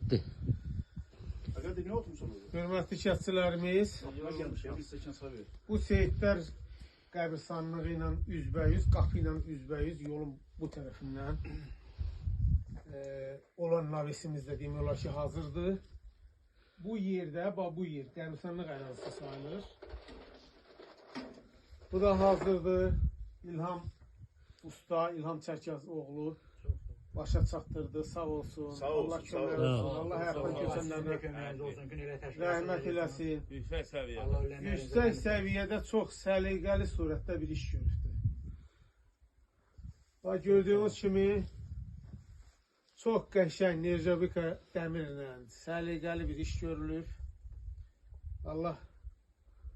Bitti. Hörmətli kəsçilərimiz, bu Seyidlər qəbristanlığı ilə üzbəyüz, qapı ilə üzbəyüz yolun bu tərəfindən olan navesimizdə demək olar ki, hazırdır. Bu yerdə, bu yer qəbristanlıq ərazisi sayılır. Bu da hazırdır. İlham Usta, İlham Çərkəz oğlu başa çatdırdı, sağ olsun. Allah kömək olsun, Allah həyatdan keçənlərinə rəhmət eləsin. Yüksək səviyyədə çox səliqəli surətdə bir iş görübdür. Gördüyünüz kimi çox qəşəng nerjavika dəmirlə səliqəli bir iş görülüb. Allah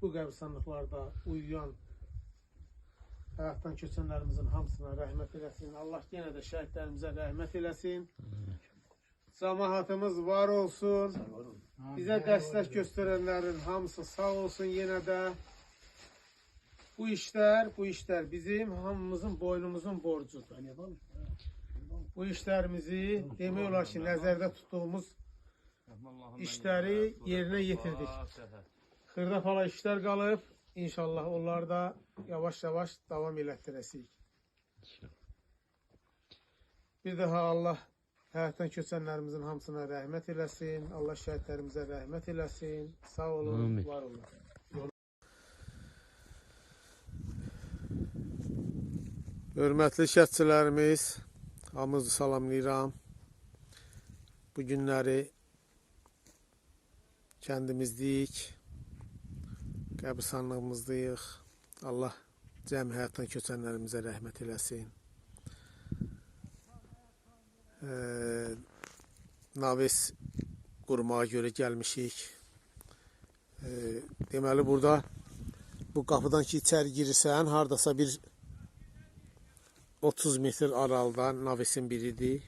bu qəbristanlıqlarda uyuyan həyatdan keçənlərimizin hamısına rəhmət eləsin. Allah yenə də şəhidlərimizə rəhmət eləsin. Cəmaatımız var olsun. Bizə dəstək göstərənlərin hamısı sağ olsun yenə də. Bu işlər bizim hamımızın boynumuzun borcudur. Bu işlərimizi demək olar ki, nəzərdə tutduğumuz işləri yerinə yetirdik. Xırdapala işlər qalıb. İnşallah onlar da yavaş-yavaş davam elətdirəsik. Bir daha Allah həyatdan keçənlərimizin hamısına rəhmət eləsin. Allah şəhidlərimizə rəhmət eləsin. Sağ olun, var olun. Hörmətli şəhidçilərimiz, hamınızı salamlayıram. Bu günləri kəndimizdik. Qəbristanlığımızdayıq. Allah cəm həyatdan keçənlərimizə rəhmət eləsin. Naves qurmağa görə gəlmişik. Deməli, burada bu qapıdan ki, içəri girirsən, haradasa bir 30 metr aralıda navesin biridir.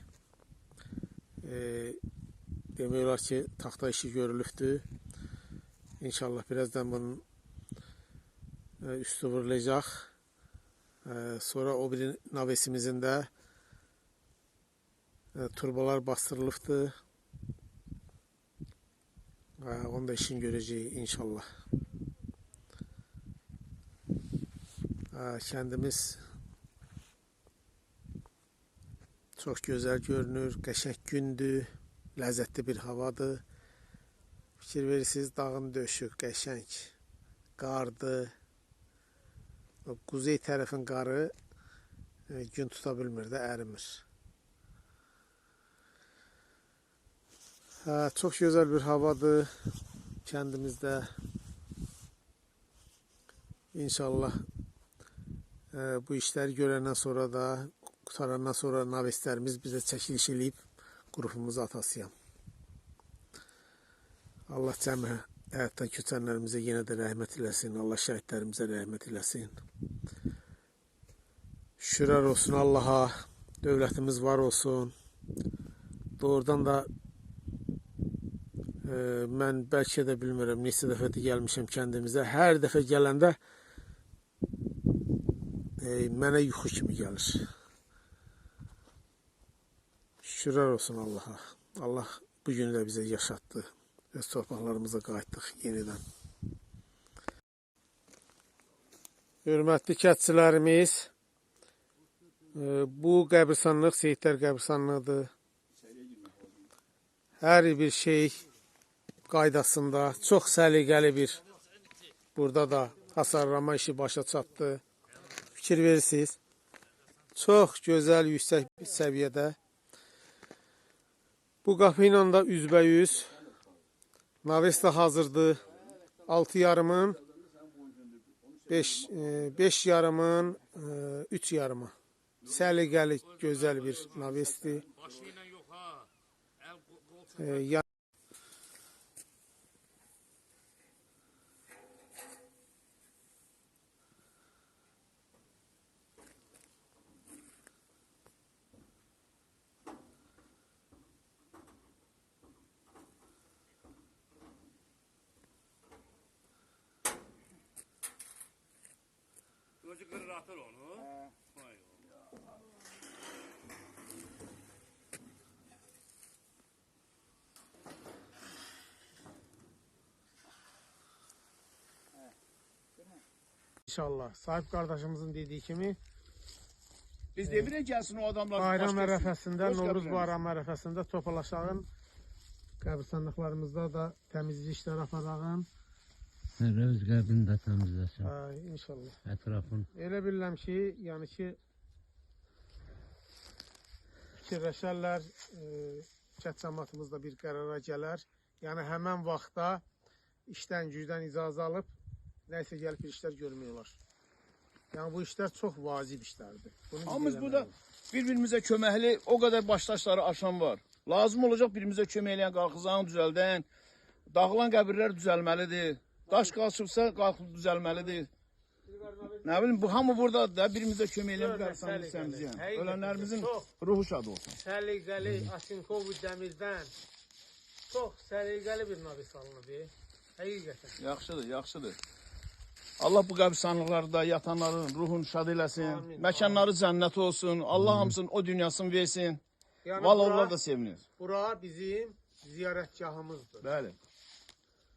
Demək olar ki, taxta işi görülübdür. İnşallah birazdan bunun üstü vurulacaq. Sonra o bir navesimizin də turbalar bastırılıbdır. Onu da işin görəcəyik inşallah. Kəndimiz çox gözəl görünür, qəşəng gündür, ləzzətli bir havadır. Fikir verirsiniz, dağın döşü qəşəng, qardır. Quzey tərəfin qarı gün tuta bilmir də, ərimir. Çox gözəl bir havadır kəndimizdə. İnşallah bu işləri görəndən sonra da, qutarandan sonra naveslərimiz bizə çəkiliş eləyib qrupumuzu atasıyam. Allah cəmi həyatdan keçənlərimizə yenə də rəhmət eləsin. Allah şəhidlərimizə rəhmət eləsin. Şükürlər olsun Allaha. Dövlətimiz var olsun. Doğrudan da mən bəlkə də bilmirəm, neçə dəfə də gəlmişəm kəndimizə. Hər dəfə gələndə mənə yuxu kimi gəlir. Şükürlər olsun Allaha. Allah bu günü də bizə yaşatdı. Öz torpaqlarımıza qayıtdıq yenidən. Hörmətli kəndçilərimiz, bu qəbristanlıq Seyidlər qəbristanlığıdır. Hər bir şey qaydasında, çox səliqəli bir burada da hasarlama işi başa çatdı. Fikir verirsiniz, çox gözəl, yüksək bir səviyyədə. Bu qapı ilə də üzbəyüz naves də hazırdır. 6 yarımın, 5 yarımın, 3 yarımı. Səliqəli, gözəl bir navesdir. Gözü kırır atır onu. Vay İnşallah. Sahib qardaşımızın dediyi kimi Biz demirik gəlsin o adamlar. bayram baş versin. ərəfəsində, Öz Novruz qəbirlərimiz. bayramı ərəfəsində topalaşağın. Qəbirstanlıqlarımızda da təmizlik işləri aparağın. Öz qəbrini də təmizləsin. İnşallah. Ətrafın. Elə bilirəm ki, yəni ki fikirləşərlər, kənd cəmaatımız da bir qərara gələr. Yəni həmən vaxtda işdən, gücdən icazə alıb nəysə gəlib bir işlər görmək olar. Yəni bu işlər çox vacib işlərdir. Bunu biz Hamımız eləməliyik. burada bir-birimizə köməkli o qədər başdaşları aşan var. Lazım olacaq birimizə kömək eləyən, qalxızanı düzəldən, dağılan qəbirlər düzəlməlidir. Daş qaçıbsa qalxıb düzəlməlidir. Nə bilim bu hamı buradadır da birimizə kömək eləyən qəbirstanı istəmizəyən. Ölənlərimizin ruhu şad olsun. Səliqəli Asinkovu Dəmirdən çox səliqəli bir navi salınıb. Həqiqətən. Yaxşıdır, yaxşıdır. Allah bu qəbirstanlıqlarda yatanların ruhunu şad eləsin. Amin, Məkanları cənnət olsun. Allah hamısının o dünyasını versin. Yəni Vallahi bura- onlar da sevinir. Bura bizim ziyarətgahımızdır. Bəli.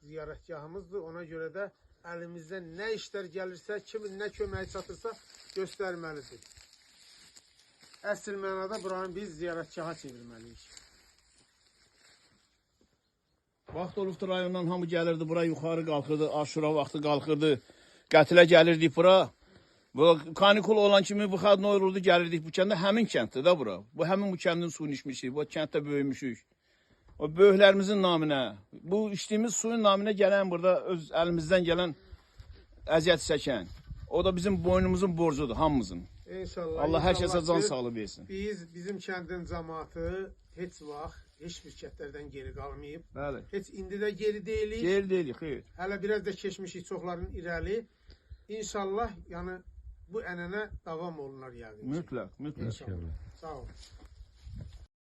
Ziyarətgahımızdır. Ona görə də əlimizdən nə işlər gəlirsə, kimin nə köməyi çatırsa göstərməlidir. Əsl mənada buranı biz ziyarətgaha çevirməliyik. Vaxt olubdu rayondan hamı gəlirdi bura yuxarı qalxırdı, aşura vaxtı qalxırdı. Qətilə gəlirdik bura. Bu kanikul olan kimi bu xad nə olurdu gəlirdik bu kəndə həmin kənddir da bura. Bu həmin bu kəndin suyunu içmişik. Bu kənddə böyümüşük. O böyüklərimizin naminə, bu içdiyimiz suyun naminə gələn burada öz əlimizdən gələn əziyyət çəkən. O da bizim boynumuzun borcudur hamımızın. İnşallah. Allah hər inşallah kəsə can ki, sağlığı versin. Bizim kəndin cəmaatı heç vaxt heç bir şirkətlərdən geri qalmayıb. Bəli. Heç indi də geri deyilik. Geri deyilik, xeyr. Hələ biraz da keçmişik çoxların irəli. İnşallah yəni bu ənənə davam olunar yəqin ki. Mütləq, mütləq. İnşallah. Sağ olun.